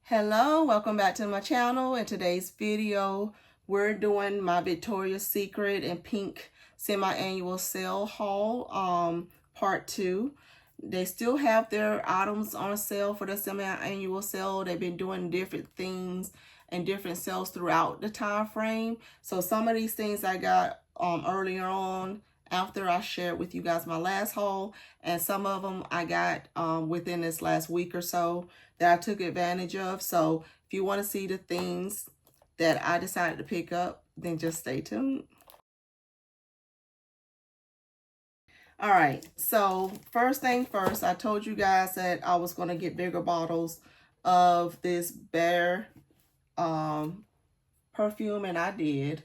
Hello, welcome back to my channel. In today's video, we're doing my Victoria's Secret and Pink semi-annual sale haul, part 2. They still have their items on sale for the semi-annual sale. They've been doing different things and different sales throughout the time frame. So some of these things I got earlier on after I shared with you guys my last haul, and some of them I got within this last week or so that I took advantage of. So if you want to see the things that I decided to pick up, then just stay tuned. All right, so first thing first, I told you guys that I was going to get bigger bottles of this Bear perfume, and I did.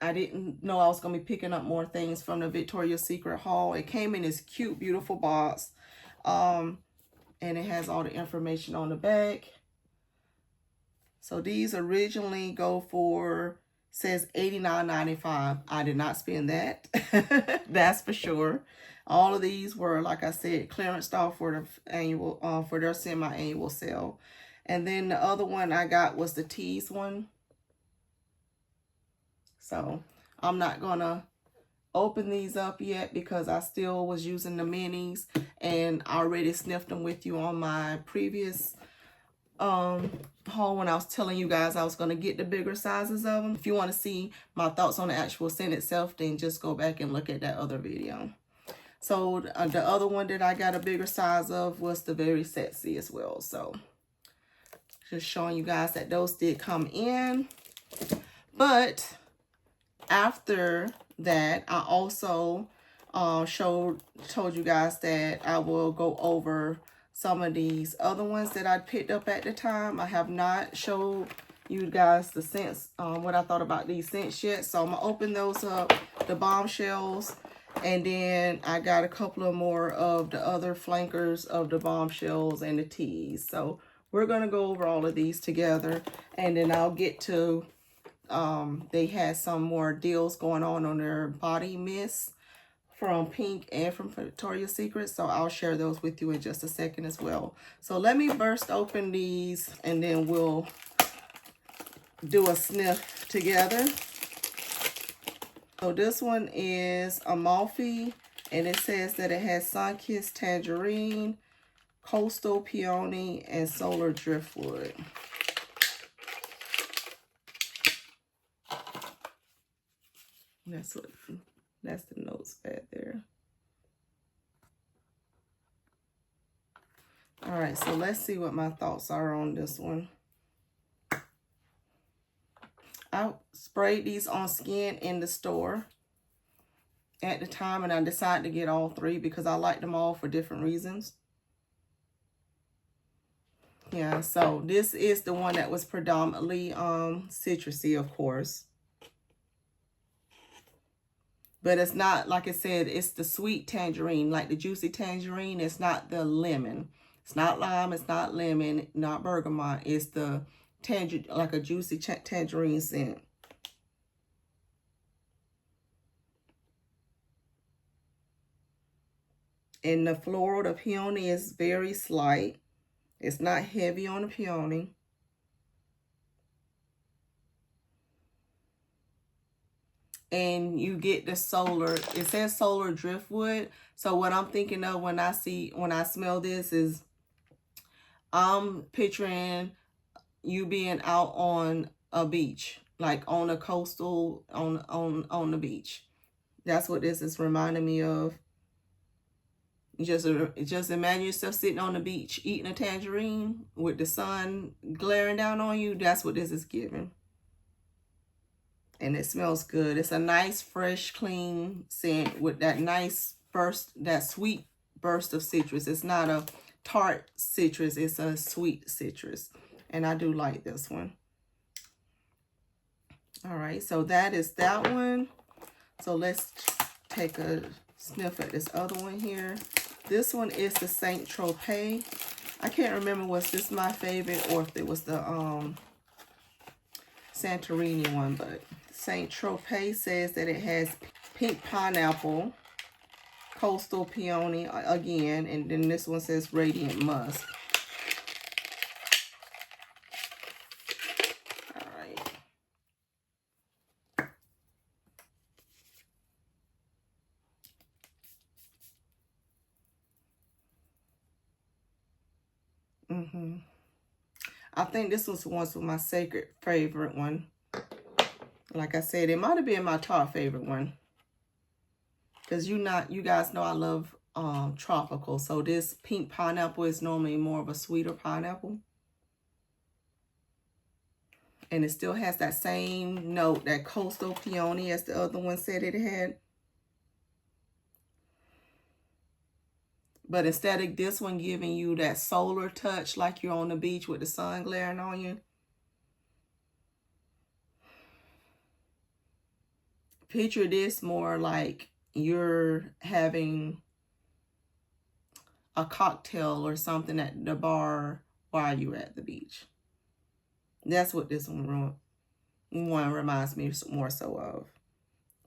I didn't know I was going to be picking up more things from the Victoria's Secret haul. It came in this cute, beautiful box. And it has all the information on the back. So these originally go for, says $89.95. I did not spend that. That's for sure. All of these were, like I said, clearance stock for the annual, for their semi-annual sale. And then the other one I got was the tease one. So I'm not gonna open these up yet because I still was using the minis, and I already sniffed them with you on my previous haul when I was telling you guys I was going to get the bigger sizes of them. If you want to see my thoughts on the actual scent itself, then just go back and look at that other video. So the other one that I got a bigger size of was the Very Sexy as well. So just showing you guys that those did come in. But after that, I also told you guys that I will go over some of these other ones that I picked up at the time. I have not showed you guys the scents, what I thought about these scents yet. So I'm gonna open those up, the Bombshells, and then I got a couple of more of the other flankers of the Bombshells and the teas. So we're gonna go over all of these together, and then I'll get to they had some more deals going on their body mist from Pink and from Victoria's Secret. So I'll share those with you in just a second as well. So let me burst open these and then we'll do a sniff together. So this one is Amalfi, and it says that it has Sun-Kissed Tangerine, Coastal Peony, and Solar Driftwood. That's the notes back there. All right, so let's see what my thoughts are on this one. I sprayed these on skin in the store at the time, and I decided to get all three because I like them all for different reasons. Yeah, so this is the one that was predominantly citrusy, of course. But it's not, like I said, it's the sweet tangerine, like the juicy tangerine. It's not the lemon. It's not lime, it's not lemon, not bergamot. It's the tangerine, like a juicy tangerine scent. And the floral, the peony is very slight. It's not heavy on the peony. And you get the solar, it says solar driftwood. So what I'm thinking of when I smell this is I'm picturing you being out on a beach, like on a coastal, on the beach. That's what this is reminding me of. Just imagine yourself sitting on the beach eating a tangerine with the sun glaring down on you. That's what this is giving. And it smells good. It's a nice, fresh, clean scent with that nice burst, that sweet burst of citrus. It's not a tart citrus. It's a sweet citrus. And I do like this one. All right, so that is that one. So let's take a sniff at this other one here. This one is the Saint Tropez. I can't remember, was this my favorite or if it was the Santorini one, but Saint Tropez says that it has pink pineapple, coastal peony again, and then this one says radiant musk. I think this was once my sacred favorite one. Like I said, it might have been my top favorite one. Because you guys know I love tropical. So this pink pineapple is normally more of a sweeter pineapple. And it still has that same note, that coastal peony, as the other one said it had. But instead of this one giving you that solar touch like you're on the beach with the sun glaring on you, picture this more like you're having a cocktail or something at the bar while you're at the beach. That's what this one reminds me more so of.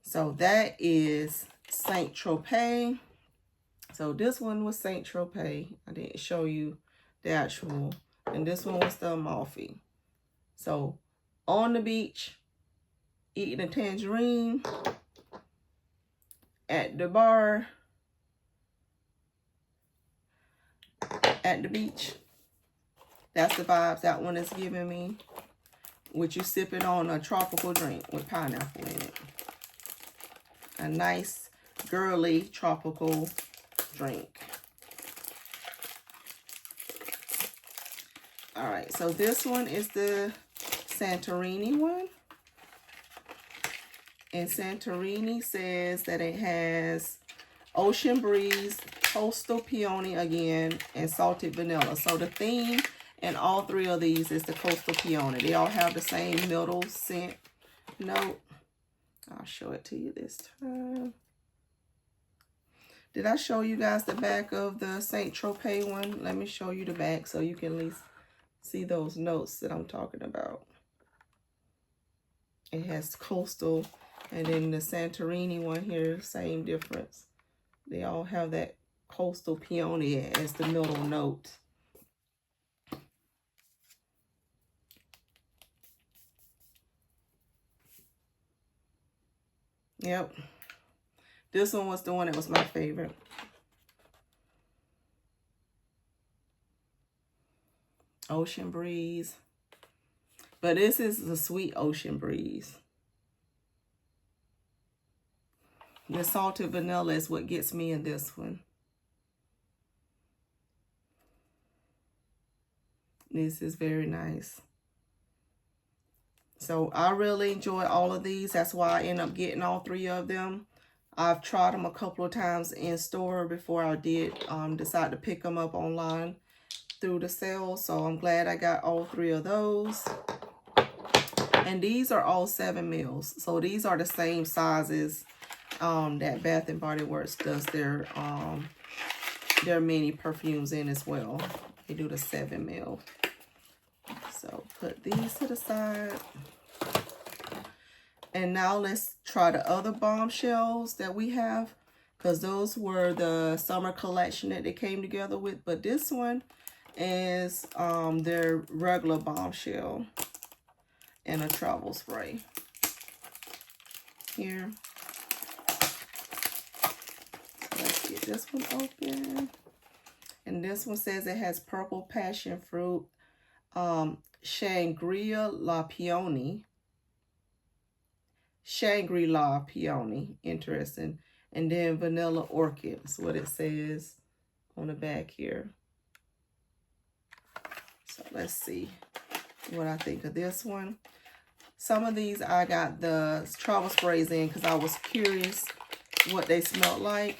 So that is Saint Tropez. So this one was Saint Tropez. I didn't show you the actual. And this one was the Amalfi. So on the beach, eating a tangerine. At the bar. At the beach. That's the vibes that one is giving me. With you sipping on a tropical drink with pineapple in it. A nice, girly, tropical drink. Alright, so this one is the Santorini one. And Santorini says that it has ocean breeze, coastal peony again, and salted vanilla. So the theme in all three of these is the coastal peony. They all have the same middle scent note. I'll show it to you this time. Did I show you guys the back of the Saint Tropez one? Let me show you the back so you can at least see those notes that I'm talking about. It has coastal, and then the Santorini one here, same difference. They all have that coastal peony as the middle note. Yep. This one was the one that was my favorite. Ocean breeze. But this is the sweet ocean breeze. The salted vanilla is what gets me in this one. This is very nice. So I really enjoy all of these. That's why I end up getting all three of them. I've tried them a couple of times in store before I did decide to pick them up online through the sale. So I'm glad I got all three of those. And these are all 7 mils. So these are the same sizes that Bath and Body Works does their mini perfumes in as well. They do the 7 mil. So put these to the side. And now let's try the other bombshells that we have, because those were the summer collection that they came together with. But this one is their regular bombshell and a travel spray. Here. Let's get this one open. And this one says it has purple passion fruit, Shangri-La Peony. Shangri-La Peony, interesting. And then vanilla orchid is what it says on the back here. So let's see what I think of this one. Some of these I got the travel sprays in because I was curious what they smelled like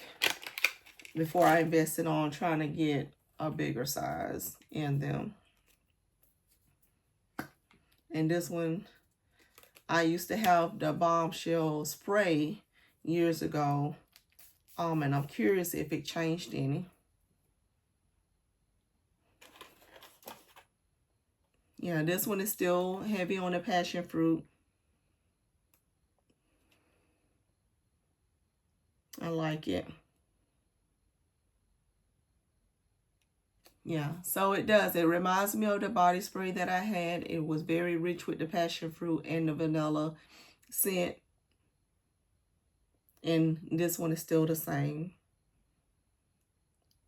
before I invested on trying to get a bigger size in them. And this one, I used to have the bombshell spray years ago, and I'm curious if it changed any. Yeah, this one is still heavy on the passion fruit. I like it. Yeah, so it does. It reminds me of the body spray that I had. It was very rich with the passion fruit and the vanilla scent. And this one is still the same.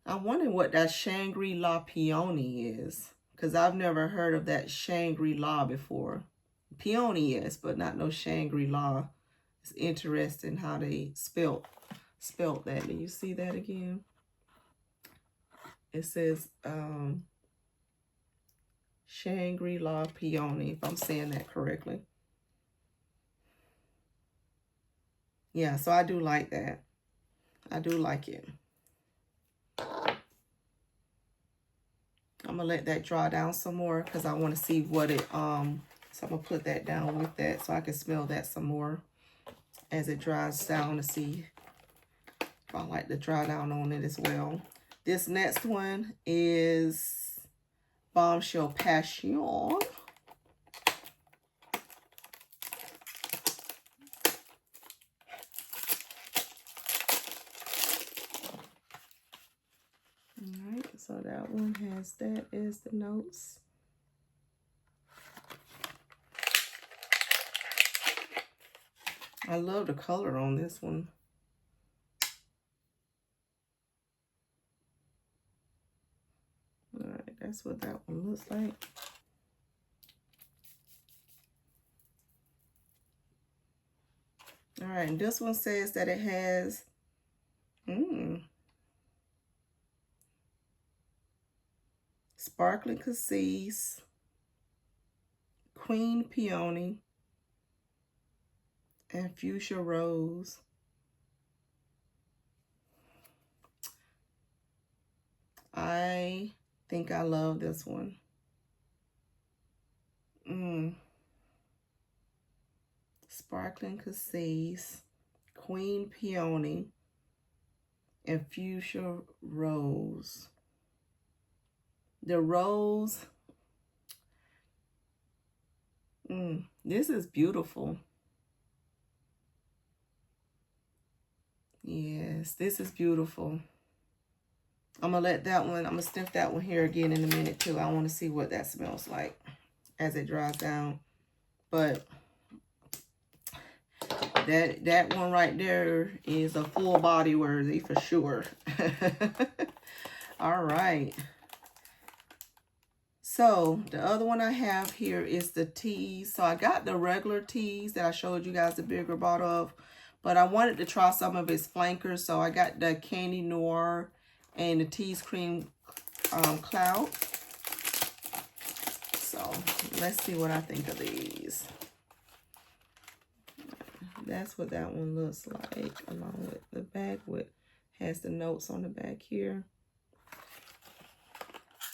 I wonder what that Shangri-La Peony is. because I've never heard of that Shangri-La before. Peony, yes, but not no Shangri-La. It's interesting how they spelt that. Do you see that again? It says Shangri-La Peony, if I'm saying that correctly. Yeah, so I do like that. I do like it. I'm gonna let that dry down some more because I want to see what it so I'm gonna put that down with that so I can smell that some more as it dries down to see if I like to dry down on it as well. This next one is Bombshell Passion. Alright, so that one has that as the notes. I love the color on this one. Alright, that's what that one looks like. Alright, and this one says that it has Sparkling Cassis, Queen Peony, and Fuchsia Rose. I think I love this one. Sparkling Cassis, Queen Peony, and Fuchsia Rose. The rose, this is beautiful. Yes, this is beautiful. I'm gonna let that one, I'm gonna sniff that one here again in a minute too. I want to see what that smells like as it dries down. But that one right there is a full body worthy for sure. All right. So the other one I have here is the teas. So I got the regular teas that I showed you guys the bigger bottle of, but I wanted to try some of its flankers. So I got the Candy Noir and the Teas Cream Cloud. So let's see what I think of these. That's what that one looks like, along with the back, has the notes on the back here.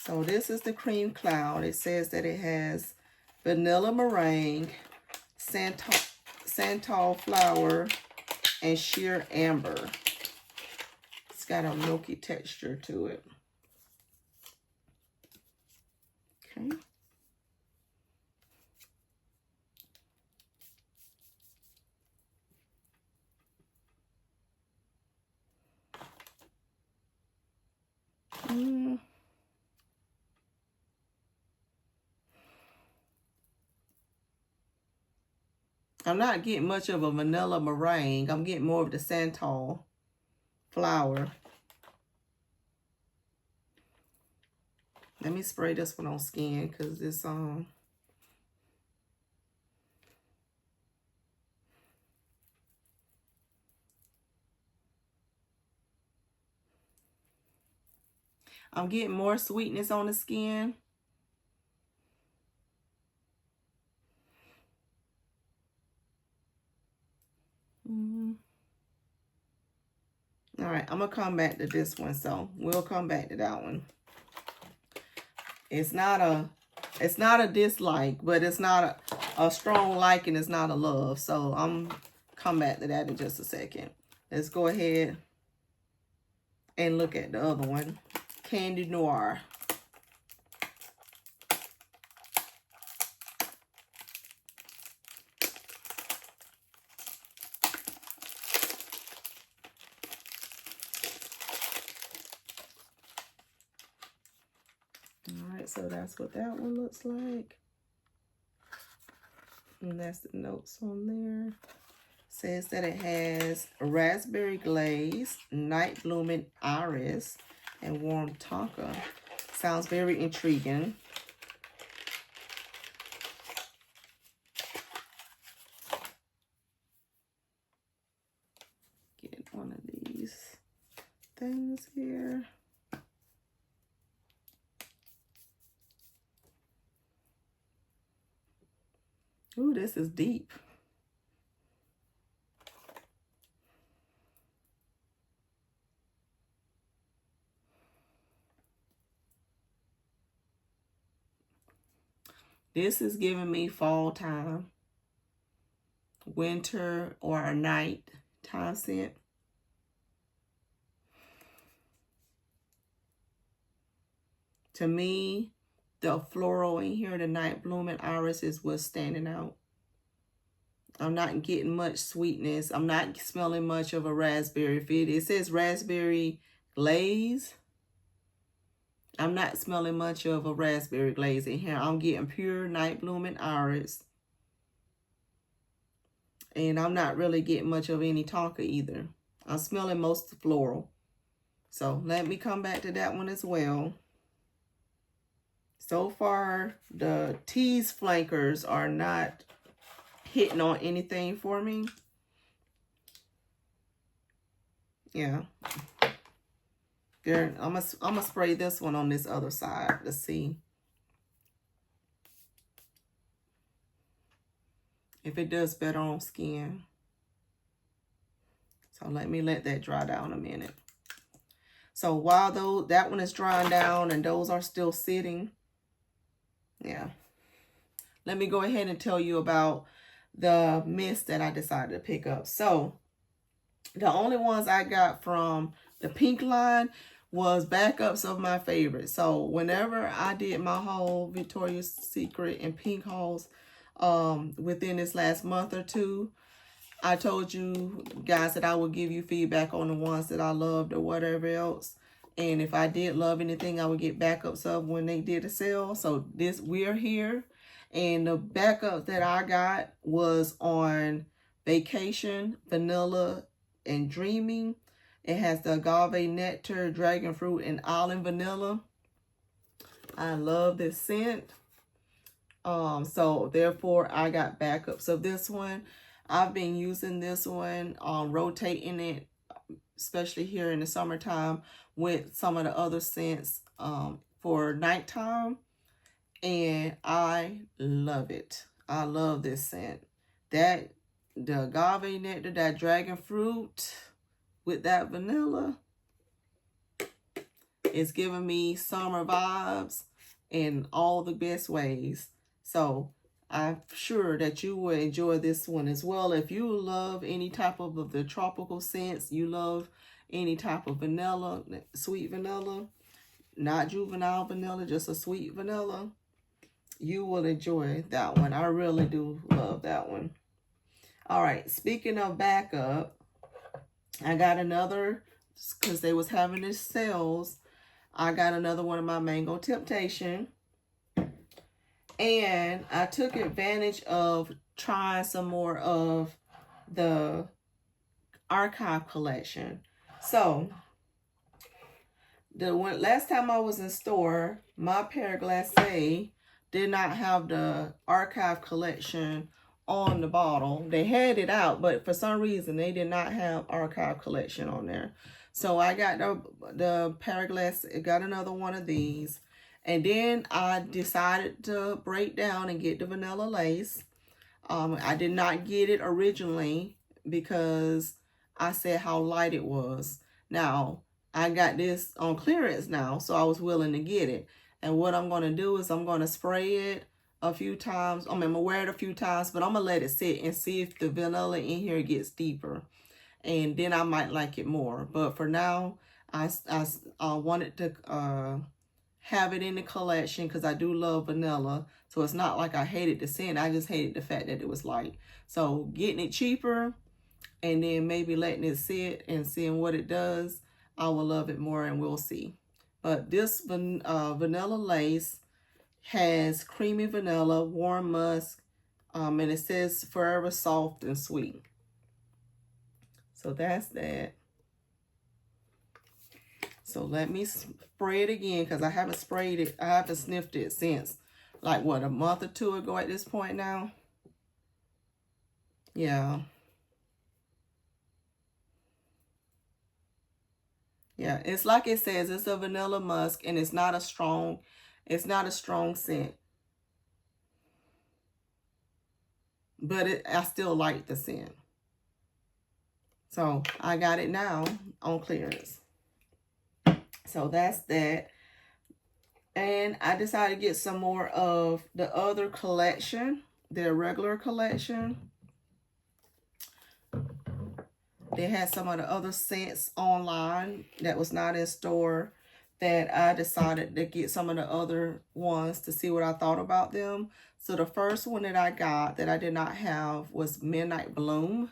So this is the Cream Cloud. It says that it has vanilla meringue, santal flower, and sheer amber. It's got a milky texture to it. Okay. I'm not getting much of a vanilla meringue. I'm getting more of the santal flower. Let me spray this one on skin because it's I'm getting more sweetness on the skin. All right, I'm gonna come back to this one, so we'll come back to that one. It's not a dislike, but it's not a strong like, and it's not a love. So I'm come back to that in just a second. Let's go ahead and look at the other one, Candy Noir. So that's what that one looks like. And that's the notes on there. Says that it has raspberry glaze, night blooming iris, and warm tonka. Sounds very intriguing. things here. Ooh, this is deep. This is giving me fall time, winter or a night time scent. To me, the floral in here, the night blooming iris, is what's standing out. I'm not getting much sweetness. I'm not smelling much of a raspberry. If it says raspberry glaze, I'm not smelling much of a raspberry glaze in here. I'm getting pure night blooming iris. And I'm not really getting much of any tonka either. I'm smelling most floral. So let me come back to that one as well. So far, the tease flankers are not hitting on anything for me. Yeah. There, I'm gonna spray this one on this other side to see if it does better on skin. So let that dry down a minute. So while that one is drying down and those are still sitting, yeah. Let me go ahead and tell you about the mist that I decided to pick up. So the only ones I got from the pink line was backups of my favorites. So whenever I did my whole Victoria's Secret and pink hauls within this last month or two, I told you guys that I would give you feedback on the ones that I loved or whatever else. And if I did love anything, I would get backups of when they did a sale. So we're here. And the backup that I got was on Vacation, Vanilla, and Dreaming. It has the agave nectar, dragon fruit, and island vanilla. I love this scent. So therefore I got backups of this one. I've been using this one, rotating it, especially here in the summertime, with some of the other scents for nighttime. And I love it. I love this scent. The agave nectar, that dragon fruit with that vanilla, it's giving me summer vibes in all the best ways. So I'm sure that you will enjoy this one as well. If you love any type of the tropical scents, you love any type of vanilla, sweet vanilla, not juvenile vanilla, just a sweet vanilla, you will enjoy that one. I really do love that one. All right, speaking of backup, I got another, because they was having these sales, I got another one of my Mango Temptation. And I took advantage of trying some more of the archive collection. So, last time I was in store, my Pair Glacé did not have the archive collection on the bottle. They had it out, but for some reason they did not have archive collection on there. So I got the Pair Glacé, got another one of these. And then I decided to break down and get the Vanilla Lace. I did not get it originally because I said how light it was. Now, I got this on clearance now, so I was willing to get it. And what I'm going to do is I'm going to spray it a few times. I'm going to wear it a few times, but I'm going to let it sit and see if the vanilla in here gets deeper. And then I might like it more. But for now, I wanted to have it in the collection because I do love vanilla. So it's not like I hated the scent. I just hated the fact that it was light. So getting it cheaper and then maybe letting it sit and seeing what it does, I will love it more, and we'll see. But this Vanilla Lace has creamy vanilla, warm musk, and it says forever soft and sweet. So that's that. So let me spray it again because I haven't sprayed it. I haven't sniffed it since, like, what, a month or two ago at this point now? Yeah. Yeah, it's like it says, it's a vanilla musk, and it's not a strong scent. But I still like the scent. So I got it now on clearance. So that's that. And I decided to get some more of the other collection, their regular collection. They had some of the other scents online that was not in store, that I decided to get some of the other ones to see what I thought about them. So the first one that I got that I did not have was Midnight Bloom.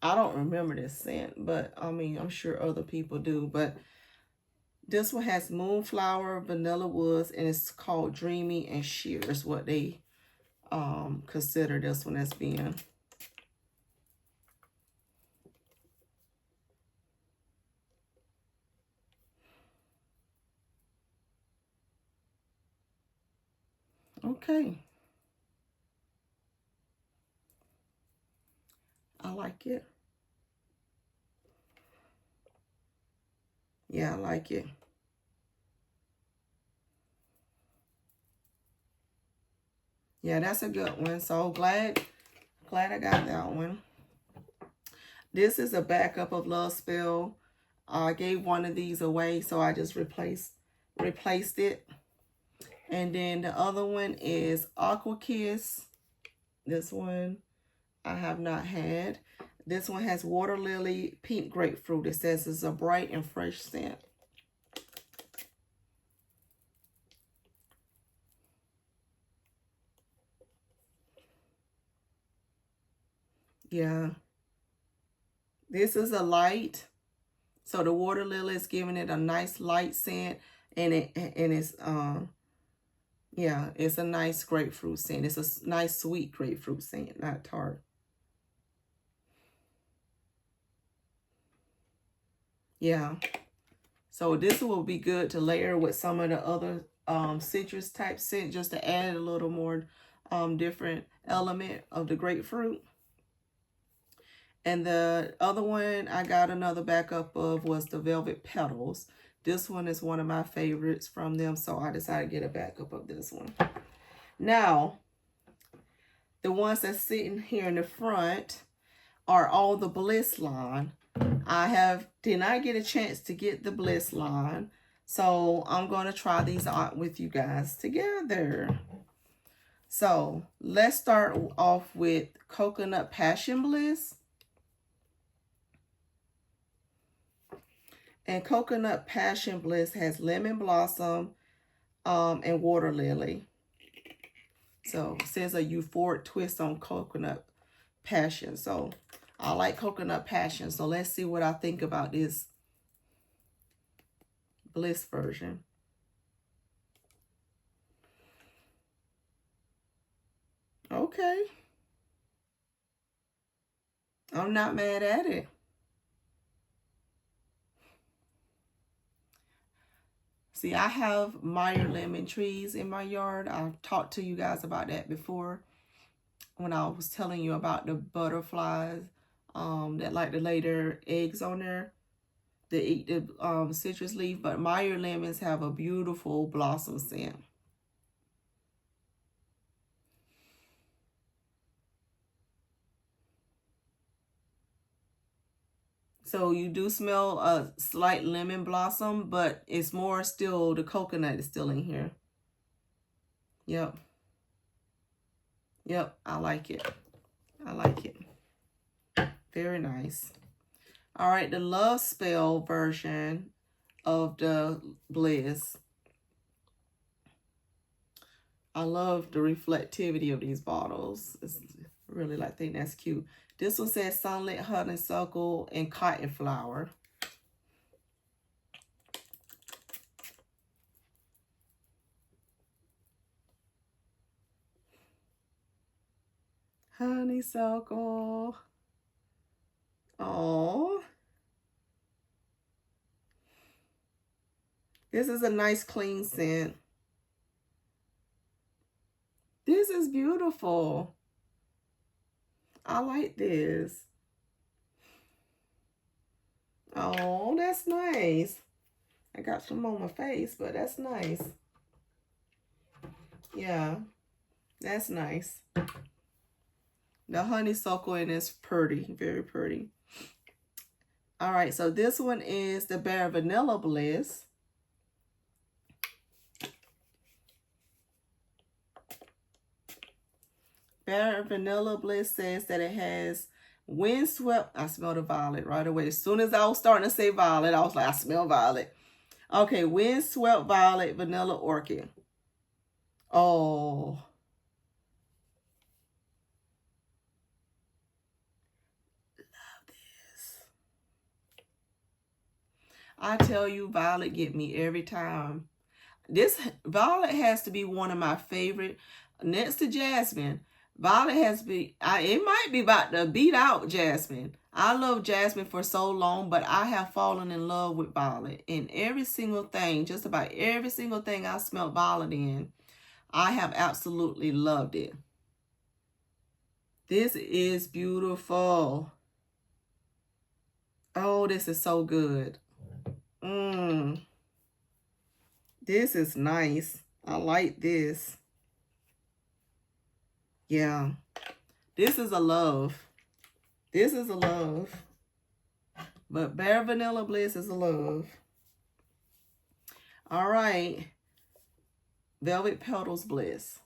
I don't remember this scent, but I mean, I'm sure other people do. But this one has Moonflower, Vanilla Woods, and it's called Dreamy and Sheer is what they consider this one as being. Okay. I like it. Yeah, I like it. Yeah, that's a good one. So glad I got that one. This is a backup of Love Spell. I gave one of these away, so I just replaced it. And then the other one is Aqua Kiss. This one I have not had. This one has Water Lily, Pink Grapefruit. It says it's a bright and fresh scent. Yeah. This is a light. So the Water Lily is giving it a nice light scent. And it's yeah, it's a nice grapefruit scent. It's a nice sweet grapefruit scent, not tart. Yeah. So this will be good to layer with some of the other citrus type scent, just to add a little more different element of the grapefruit. And the other one I got another backup of was the Velvet Petals. This one is one of my favorites from them, so I decided to get a backup of this one. Now, the ones that's sitting here in the front are all the Bliss line. I did not get a chance to get the Bliss line, so I'm going to try these out with you guys together. So let's start off with Coconut Passion Bliss. And Coconut Passion Bliss has Lemon Blossom and Water Lily. So it says a euphoric twist on Coconut Passion. So I like Coconut Passion. So let's see what I think about this Bliss version. Okay. I'm not mad at it. See, I have Meyer lemon trees in my yard. I've talked to you guys about that before when I was telling you about the butterflies that like to lay their eggs on there. They eat the citrus leaf, but Meyer lemons have a beautiful blossom scent. So you do smell a slight lemon blossom, but it's more still, the coconut is still in here. Yep. Yep, I like it. I like it. Very nice. All right, the Love Spell version of the Bliss. I love the reflectivity of these bottles. It's really, I think that's cute. This one says Sunlit Honeysuckle and Cotton Flower. Honeysuckle. Oh. This is a nice clean scent. This is beautiful. I like this. Oh, that's nice. I got some on my face, but that's nice. Yeah, that's nice. The honeysuckle in is pretty, very pretty. All right, so this one is the Bare Vanilla Bliss. Bare Vanilla Bliss says that it has windswept. I smell the violet right away. As soon as I was starting to say violet, I was like, I smell violet. Okay, windswept violet vanilla orchid. Oh. Love this. I tell you, violet get me every time. This violet has to be one of my favorite. Next to jasmine, violet has to be, it might be about to beat out jasmine. I love jasmine for so long, but I have fallen in love with violet. In every single thing, just about every single thing I smell violet in, I have absolutely loved it. This is beautiful. Oh, this is so good. This is nice. I like this. Yeah. This is a love. This is a love. But Bare Vanilla Bliss is a love. All right. Velvet Petals Bliss.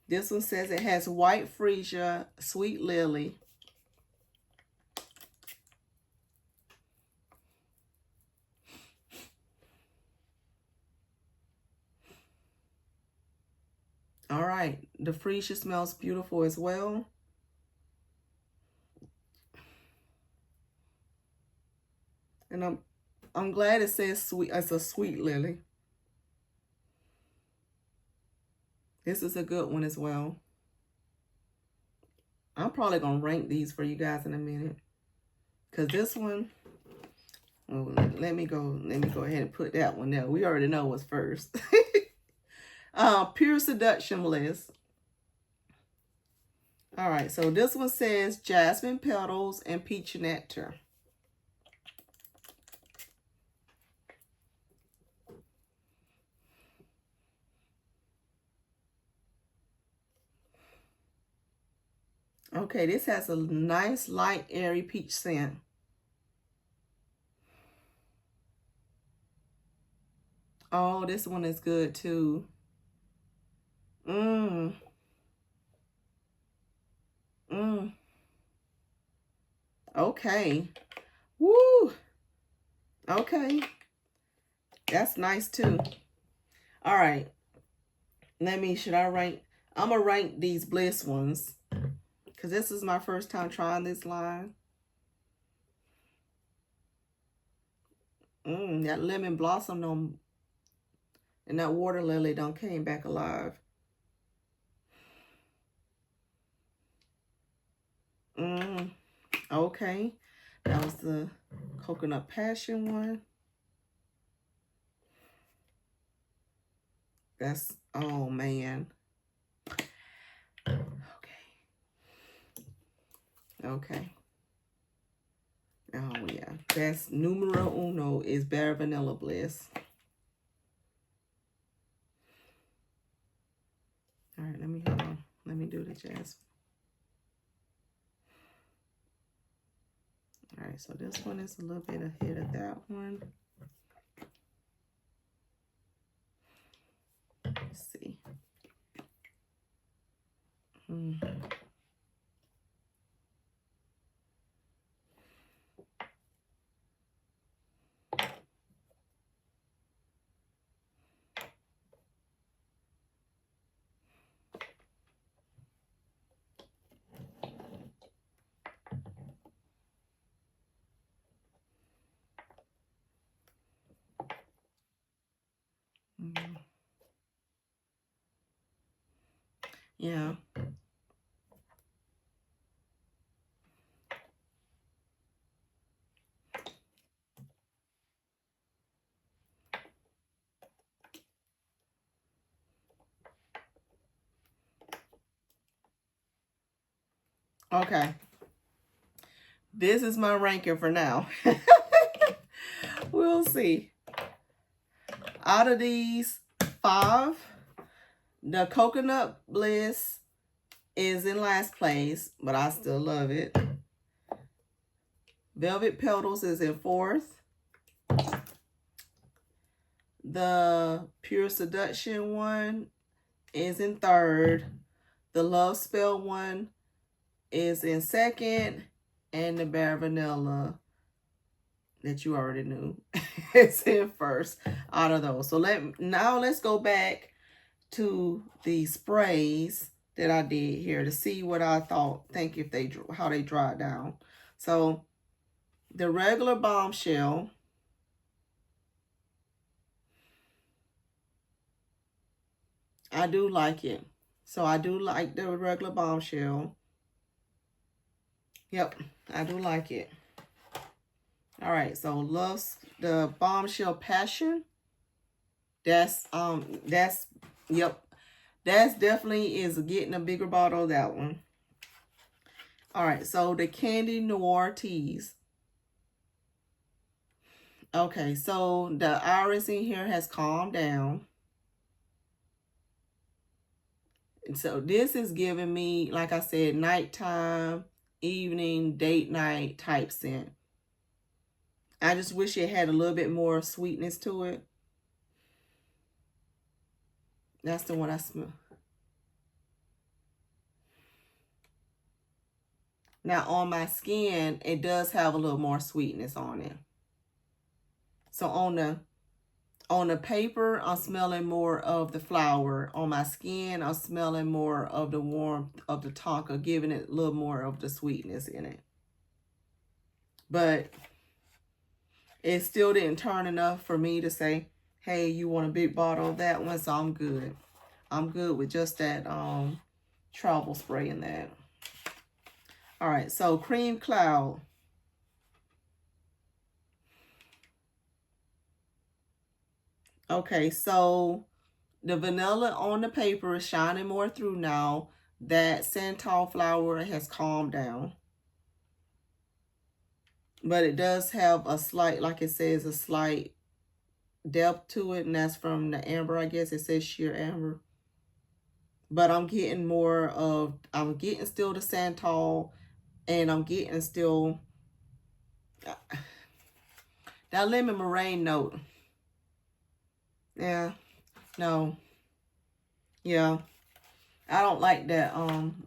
This one says it has white freesia, sweet lily. All right. The freesia smells beautiful as well. And I'm glad it says sweet. It's a sweet lily. This is a good one as well. I'm probably gonna rank these for you guys in a minute, cause this one. Oh, let me go ahead and put that one there. We already know what's first. Pure Seduction Bliss. All right, so this one says jasmine petals and peach nectar. Okay, this has a nice, light, airy peach scent. Oh, this one is good too. Okay. Woo. Okay. That's nice too. All right. Should I rank? I'm going to rank these Bliss ones, because this is my first time trying this line. That lemon blossom and that water lily done came back alive. Okay. That was the coconut passion one. That's, oh man. Okay. Oh yeah. That's numero uno is Bare Vanilla Bliss. All right, let me do the jasmine. All right, so this one is a little bit ahead of that one. Let's see. Yeah. Okay. This is my ranking for now. We'll see. Out of these 5, the Coconut Bliss is in last place, but I still love it. Velvet Petals is in 4th. The Pure Seduction one is in 3rd. The Love Spell one is in 2nd. And the Bare Vanilla that you already knew is in 1st out of those. So let's go back to the sprays that I did here to see what I think how they dry down. So the regular Bombshell, I do like it. So I do like the regular Bombshell. Yep, I do like it. All right, so the Bombshell Passion. That's definitely is getting a bigger bottle of that one. All right, so the Candy Noir Teas. Okay, so the iris in here has calmed down. And so this is giving me, like I said, nighttime, evening, date night type scent. I just wish it had a little bit more sweetness to it. That's the one I smell. Now on my skin, it does have a little more sweetness on it. So on the paper, I'm smelling more of the flower. On my skin, I'm smelling more of the warmth of the tonka, giving it a little more of the sweetness in it. But it still didn't turn enough for me to say, hey, you want a big bottle of that one? So I'm good. I'm good with just that travel spray in that. All right, so Cream Cloud. Okay, so the vanilla on the paper is shining more through now. That santal flower has calmed down. But it does have a slight, like it says, a slight depth to it. And that's from the amber, I guess. It says sheer amber. But I'm getting I'm getting still the santal. And I'm getting still that lemon meringue note. Yeah, no. Yeah. I don't like that,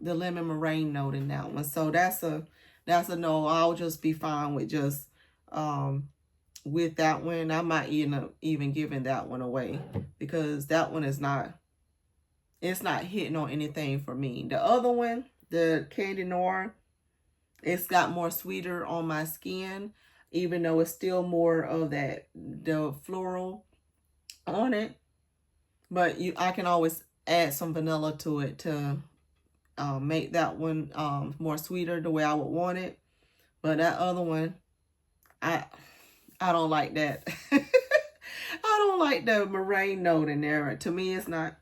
the lemon meringue note in that one. So that's a no. I'll just be fine with just, with that one. I might even giving that one away because that one is it's not hitting on anything for me. The other one, the Candy Noir, it's got more sweeter on my skin, even though it's still more of the floral on it. But I can always add some vanilla to it to make that one more sweeter the way I would want it. But that other one, I don't like that. I don't like the meringue note in there. To me, it's not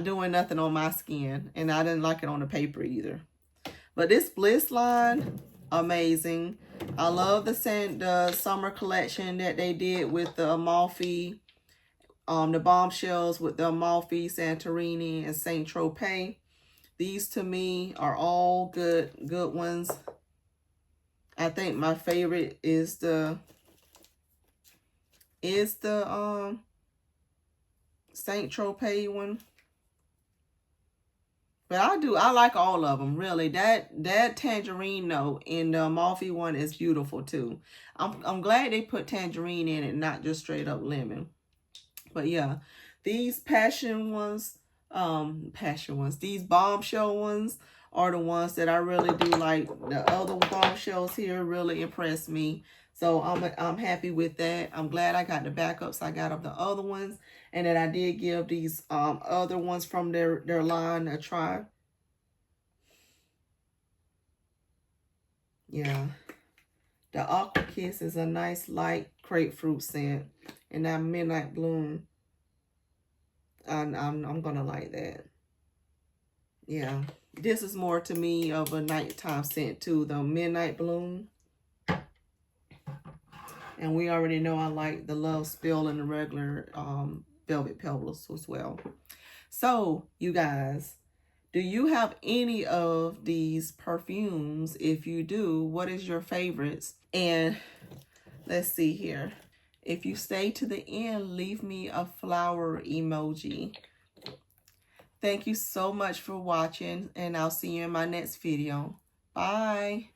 doing nothing on my skin, and I didn't like it on the paper either. But this Bliss line, amazing. I love the summer collection that they did with the Amalfi, the Bombshells with the Amalfi, Santorini, and Saint Tropez. These to me are all good ones. I think my favorite is the Saint Tropez one. But I like all of them, really. That tangerine note in the Amalfi one is beautiful too. I'm glad they put tangerine in it, not just straight up lemon. But yeah, these passion ones, these bombshell ones are the ones that I really do like. The other bombshells here really impressed me. So I'm happy with that. I'm glad I got the backups I got of the other ones, and that I did give these other ones from their line a try. Yeah. The Aqua Kiss is a nice light grapefruit scent. And that Midnight Bloom, I'm gonna like that. Yeah, this is more to me of a nighttime scent too, the Midnight Bloom. And we already know I like the Love Spill and the regular Velvet Pebbles as well. So, you guys, do you have any of these perfumes? If you do, what is your favorites? And let's see here. If you stay to the end, leave me a flower emoji. Thank you so much for watching, and I'll see you in my next video. Bye.